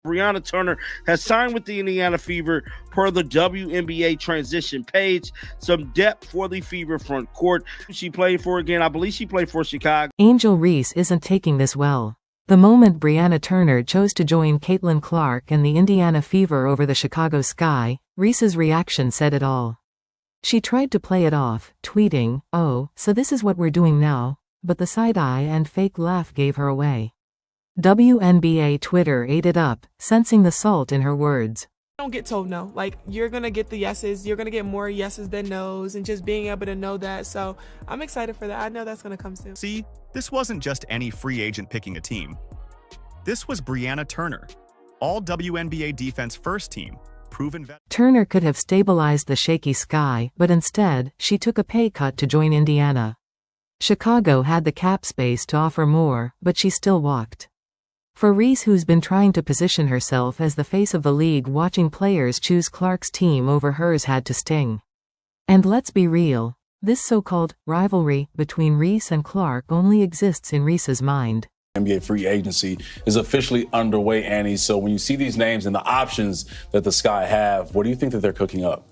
Brianna Turner has signed with the Indiana Fever per the WNBA transition page. Some depth for the Fever front court. She played for again. I believe she played for Chicago. Angel Reese isn't taking this well. The moment Brianna Turner chose to join Caitlin Clark and the Indiana Fever over the Chicago Sky, Reese's reaction said it all. She tried to play it off, tweeting, "Oh, so this is what we're doing now," but the side-eye and fake laugh gave her away. WNBA Twitter ate it up, sensing the salt in her words. Don't get told no. Like, you're going to get the yeses. You're going to get more yeses than nos, and just being able to know that. So I'm excited for that. I know that's going to come soon. See, this wasn't just any free agent picking a team. This was Brianna Turner, all WNBA defense first team, proven veteran. Turner could have stabilized the shaky Sky, but instead, she took a pay cut to join Indiana. Chicago had the cap space to offer more, but she still walked. For Reese, who's been trying to position herself as the face of the league, watching players choose Clark's team over hers had to sting. And let's be real, this so-called rivalry between Reese and Clark only exists in Reese's mind. NBA free agency is officially underway, Annie. So when you see these names and the options that the Sky have, what do you think that they're cooking up?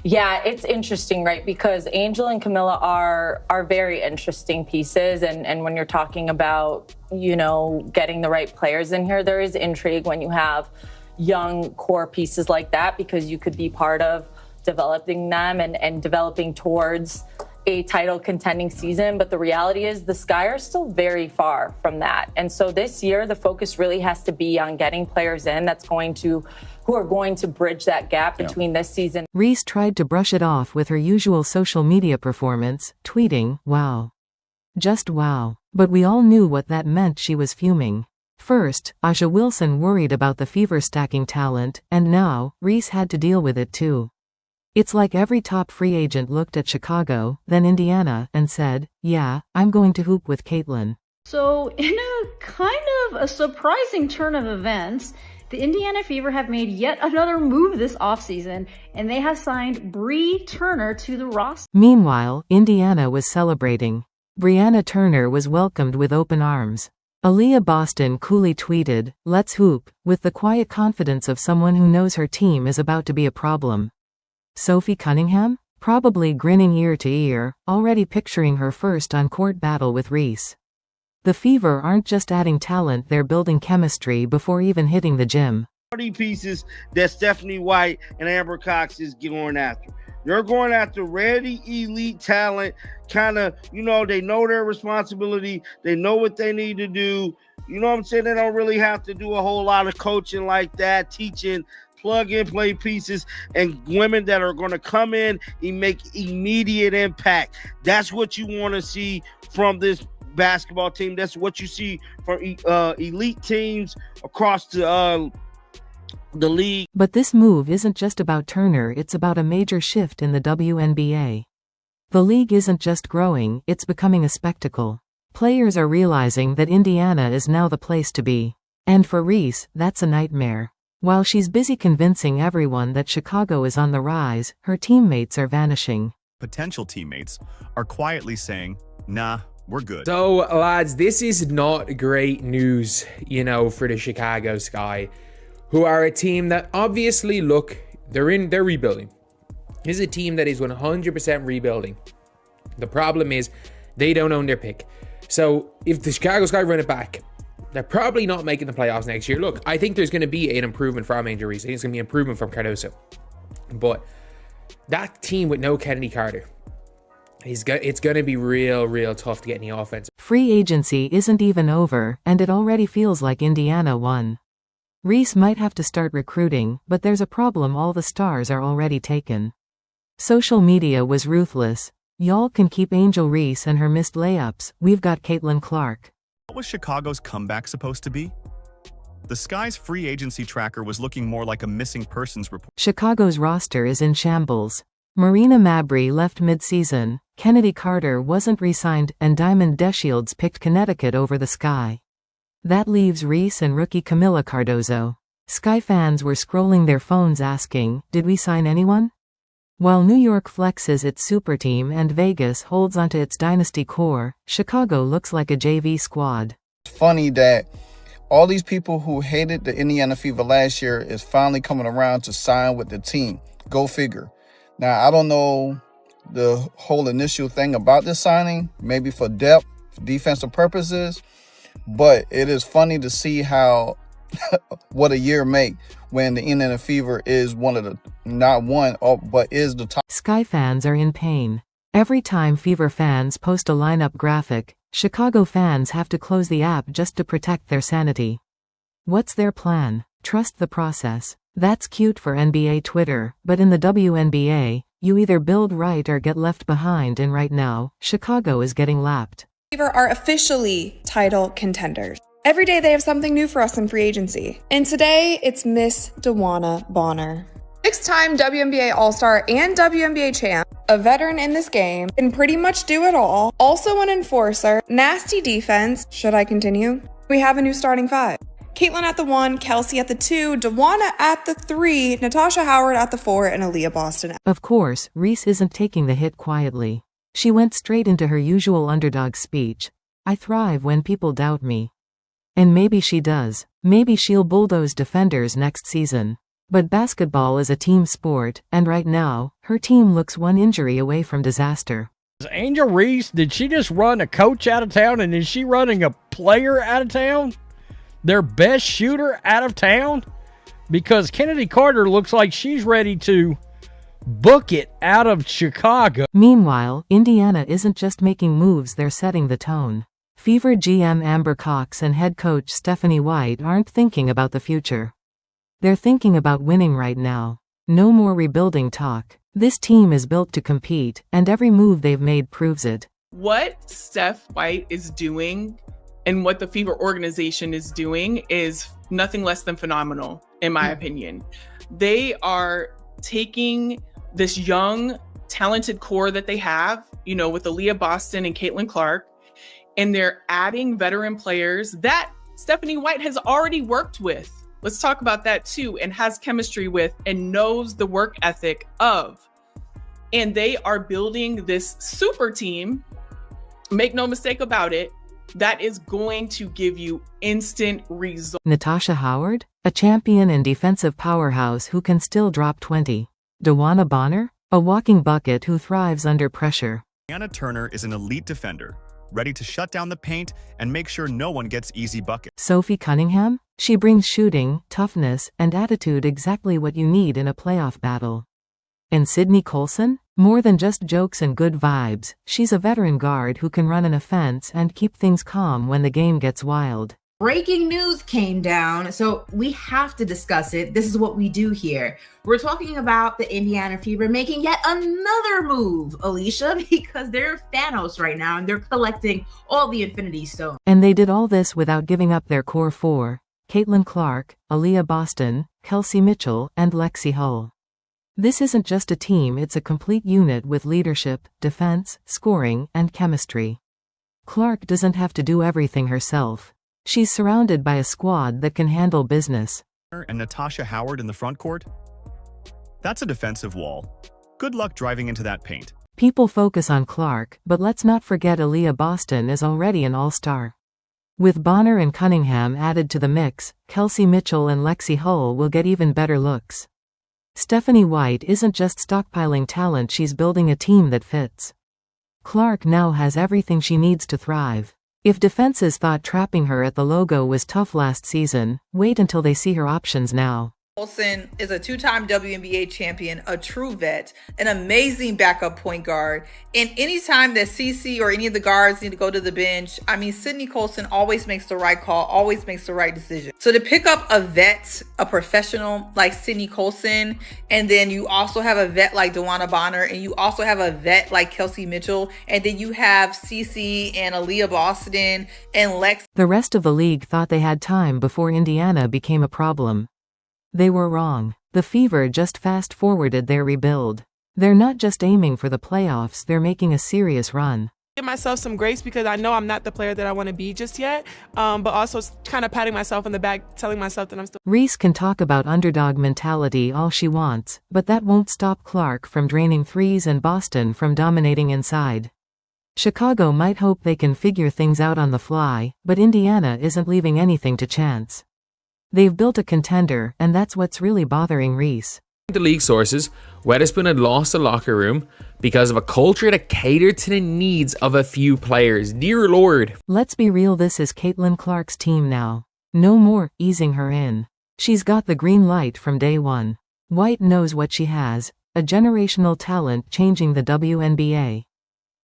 Yeah, it's interesting, right? Because Angel and Camilla are very interesting pieces. And when you're talking about, you know, getting the right players in here, there is intrigue when you have young core pieces like that, because you could be part of developing them and developing towards a title contending season. But the reality is the Sky are still very far from that. And so this year, the focus really has to be on getting players in who are going to bridge that gap between this season. Reese tried to brush it off with her usual social media performance, tweeting, "Wow. Just wow." But we all knew what that meant. She was fuming. First, Aja Wilson worried about the Fever stacking talent, and now, Reese had to deal with it too. It's like every top free agent looked at Chicago, then Indiana, and said, "Yeah, I'm going to hoop with Caitlin." So, in a kind of a surprising turn of events, the Indiana Fever have made yet another move this offseason, and they have signed Bree Turner to the roster. Meanwhile, Indiana was celebrating. Brianna Turner was welcomed with open arms. Aaliyah Boston coolly tweeted, "Let's hoop," with the quiet confidence of someone who knows her team is about to be a problem. Sophie Cunningham? Probably grinning ear to ear, already picturing her first on-court battle with Reese. The Fever aren't just adding talent, they're building chemistry before even hitting the gym. Pieces that Stephanie White and Amber Cox is going after. They're going after ready elite talent, kind of, you know, they know their responsibility. They know what they need to do. You know what I'm saying? They don't really have to do a whole lot of coaching like that, teaching plug and play pieces and women that are going to come in and make immediate impact. That's what you want to see from this basketball team. That's what you see from elite teams across the league. But this move isn't just about Turner, it's about a major shift in the WNBA. The league isn't just growing, it's becoming a spectacle. Players are realizing that Indiana is now the place to be. And for Reese, that's a nightmare. While she's busy convincing everyone that Chicago is on the rise, her teammates are vanishing. Potential teammates are quietly saying, "Nah, we're good." So, lads, this is not great news, you know, for the Chicago Sky, who are a team that obviously, look, they're rebuilding. This is a team that is 100% rebuilding. The problem is they don't own their pick. So if the Chicago Sky run it back, they're probably not making the playoffs next year. Look, I think there's going to be an improvement from Angel Reese. I think it's going to be an improvement from Cardoso. But that team with no Kennedy Carter, it's going to be real tough to get any offense. Free agency isn't even over, and it already feels like Indiana won. Reese might have to start recruiting, but there's a problem: all the stars are already taken. Social media was ruthless. "Y'all can keep Angel Reese and her missed layups, we've got Caitlin Clark." What was Chicago's comeback supposed to be? The Sky's free agency tracker was looking more like a missing persons report. Chicago's roster is in shambles. Marina Mabrey left mid-season, Kennedy Carter wasn't re-signed, and Diamond Deshields picked Connecticut over the Sky. That leaves Reese and rookie Camilla Cardozo. Sky fans were scrolling their phones asking, did we sign anyone? While New York flexes its super team and Vegas holds onto its dynasty core, Chicago looks like a JV squad. It's funny that All these people who hated the Indiana Fever last year is finally coming around to sign with the team. Go figure. Now, I don't know the whole initial thing about this signing, maybe for depth, for defensive purposes, but it is funny to see how what a year make when the Indiana Fever is one of the, not one, but is the top. Sky fans are in pain. Every time Fever fans post a lineup graphic, Chicago fans have to close the app just to protect their sanity. What's their plan? Trust the process. That's cute for NBA Twitter, but in the WNBA, you either build right or get left behind, and right now, Chicago is getting lapped. Fever are officially title contenders. Every day they have something new for us in free agency. And today, it's Miss DeWanna Bonner. Six-time WNBA All-Star and WNBA champ, a veteran in this game, can pretty much do it all. Also an enforcer, nasty defense. Should I continue? We have a new starting five. Caitlin at the 1, Kelsey at the 2, DeWanna at the 3, Natasha Howard at the 4, and Aaliyah Boston. Of course, Reese isn't taking the hit quietly. She went straight into her usual underdog speech. I thrive when people doubt me. And maybe she does. Maybe she'll bulldoze defenders next season. But basketball is a team sport, and right now, her team looks one injury away from disaster. Angel Reese, did she just run a coach out of town, and is she running a player out of town? Their best shooter out of town? Because Kennedy Carter looks like she's ready to book it out of Chicago. Meanwhile, Indiana isn't just making moves, they're setting the tone. Fever GM Amber Cox and head coach Stephanie White aren't thinking about the future. They're thinking about winning right now. No more rebuilding talk. This team is built to compete, and every move they've made proves it. What Steph White is doing and what the Fever organization is doing is nothing less than phenomenal, in my opinion. They are taking this young, talented core that they have, you know, with Aaliyah Boston and Caitlin Clark, and they're adding veteran players that Stephanie White has already worked with. Let's talk about that too, and has chemistry with and knows the work ethic of. And they are building this super team, make no mistake about it, that is going to give you instant results. Natasha Howard? A champion and defensive powerhouse who can still drop 20. DeWanna Bonner? A walking bucket who thrives under pressure. Brianna Turner is an elite defender, ready to shut down the paint and make sure no one gets easy buckets. Sophie Cunningham? She brings shooting, toughness, and attitude, exactly what you need in a playoff battle. And Sydney Colson? More than just jokes and good vibes, she's a veteran guard who can run an offense and keep things calm when the game gets wild. Breaking news came down, so we have to discuss it. This is what we do here. We're talking about the Indiana Fever making yet another move, Alicia, because they're Thanos right now and they're collecting all the Infinity Stones. And they did all this without giving up their core four: Caitlin Clark, Aaliyah Boston, Kelsey Mitchell, and Lexi Hull. This isn't just a team, it's a complete unit with leadership, defense, scoring, and chemistry. Clark doesn't have to do everything herself. She's surrounded by a squad that can handle business. And Natasha Howard in the front court? That's a defensive wall. Good luck driving into that paint. People focus on Clark, but let's not forget Aaliyah Boston is already an all-star. With Bonner and Cunningham added to the mix, Kelsey Mitchell and Lexi Hull will get even better looks. Stephanie White isn't just stockpiling talent, she's building a team that fits. Clark now has everything she needs to thrive. If defenses thought trapping her at the logo was tough last season, wait until they see her options now. Olsen is a two-time WNBA champion, a true vet, an amazing backup point guard. And anytime that CC or any of the guards need to go to the bench, I mean, Sydney Colson always makes the right call, always makes the right decision. So to pick up a vet, a professional like Sydney Colson, and then you also have a vet like DeWanna Bonner, and you also have a vet like Kelsey Mitchell, and then you have CC and Aaliyah Boston and Lex. The rest of the league thought they had time before Indiana became a problem. They were wrong. The Fever just fast-forwarded their rebuild. They're not just aiming for the playoffs, they're making a serious run. Give myself some grace because I know I'm not the player that I want to be just yet, but also kind of patting myself in the back, telling myself that I'm still... Reese can talk about underdog mentality all she wants, but that won't stop Clark from draining threes and Boston from dominating inside. Chicago might hope they can figure things out on the fly, but Indiana isn't leaving anything to chance. They've built a contender, and that's what's really bothering Reese. The league sources, Weatherspoon had lost the locker room because of a culture that catered to the needs of a few players. Dear Lord. Let's be real, this is Caitlin Clark's team now. No more easing her in. She's got the green light from day one. White knows what she has, a generational talent changing the WNBA.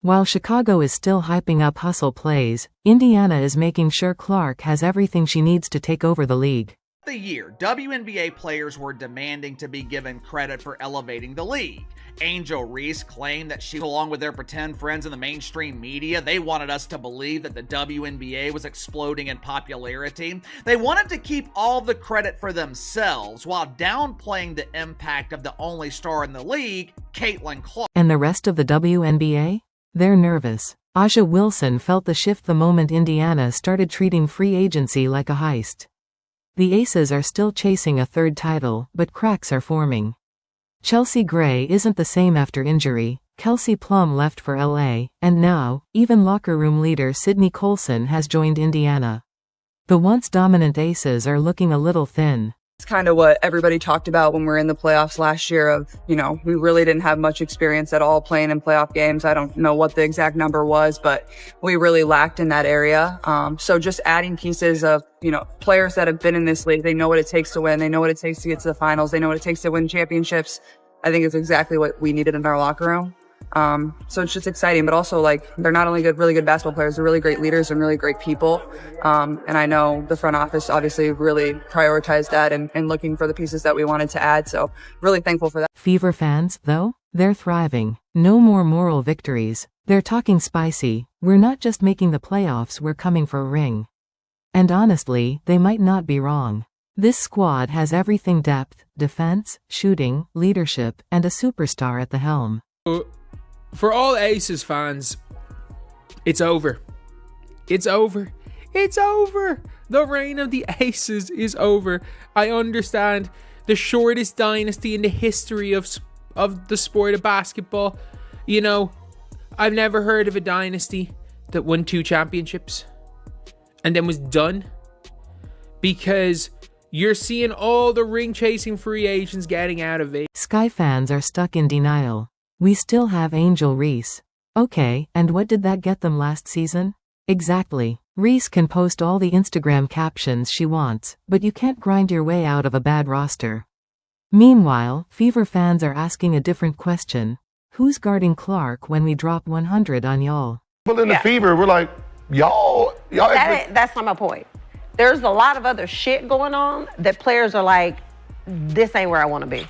While Chicago is still hyping up hustle plays, Indiana is making sure Clark has everything she needs to take over the league. The year, WNBA players were demanding to be given credit for elevating the league. Angel Reese claimed that she, along with their pretend friends in the mainstream media, they wanted us to believe that the WNBA was exploding in popularity. They wanted to keep all the credit for themselves while downplaying the impact of the only star in the league, Caitlin Clark. And the rest of the WNBA? They're nervous. Aja Wilson felt the shift the moment Indiana started treating free agency like a heist. The Aces are still chasing a third title, but cracks are forming. Chelsea Gray isn't the same after injury, Kelsey Plum left for LA, and now, even locker room leader Sydney Colson has joined Indiana. The once dominant Aces are looking a little thin. It's kind of what everybody talked about when we were in the playoffs last year of, we really didn't have much experience at all playing in playoff games. I don't know what the exact number was, but we really lacked in that area. So just adding pieces of, players that have been in this league, they know what it takes to win. They know what it takes to get to the finals. They know what it takes to win championships. I think it's exactly what we needed in our locker room. So it's just exciting, but also they're not only really good basketball players, they're really great leaders and really great people. And I know the front office obviously really prioritized that and looking for the pieces that we wanted to add. So really thankful for that. Fever fans, though, they're thriving. No more moral victories. They're talking spicy. We're not just making the playoffs, we're coming for a ring. And honestly, they might not be wrong. This squad has everything: depth, defense, shooting, leadership, and a superstar at the helm. For all Aces fans, it's over. It's over. It's over. The reign of the Aces is over. I understand the shortest dynasty in the history of the sport of basketball. I've never heard of a dynasty that won 2 championships and then was done, because you're seeing all the ring-chasing free agents getting out of it. Sky fans are stuck in denial. We still have Angel Reese. Okay, and what did that get them last season? Exactly. Reese can post all the Instagram captions she wants, but you can't grind your way out of a bad roster. Meanwhile, Fever fans are asking a different question. Who's guarding Clark when we drop 100 on y'all? Well, in the Fever, we're like, y'all. That's not my point. There's a lot of other shit going on that players are like, this ain't where I want to be.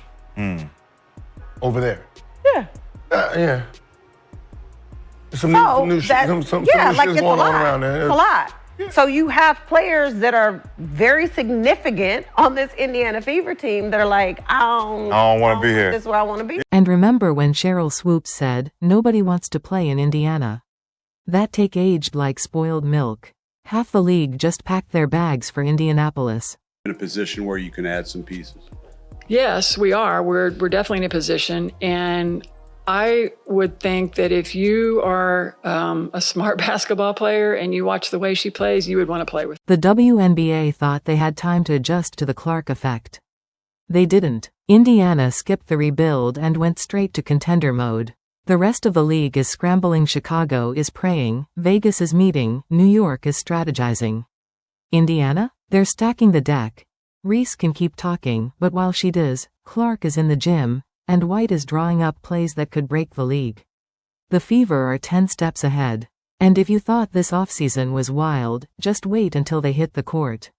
Over there. Yeah. Yeah. Some new shit it's going a on lot. around there. It's a lot. Yeah. So you have players that are very significant on this Indiana Fever team that are like, I don't want to be here. This is where I want to be. And remember when Cheryl Swoops said, nobody wants to play in Indiana? That take aged like spoiled milk. Half the league just packed their bags for Indianapolis. In a position where you can add some pieces. Yes, we are. We're definitely in a position. And I would think that if you are a smart basketball player and you watch the way she plays, you would want to play with her. The WNBA thought they had time to adjust to the Clark effect. They didn't. Indiana skipped the rebuild and went straight to contender mode. The rest of the league is scrambling. Chicago is praying, Vegas is meeting, New York is strategizing. Indiana? They're stacking the deck. Reese can keep talking, but while she does, Clark is in the gym, and White is drawing up plays that could break the league. The Fever are 10 steps ahead. And if you thought this offseason was wild, just wait until they hit the court.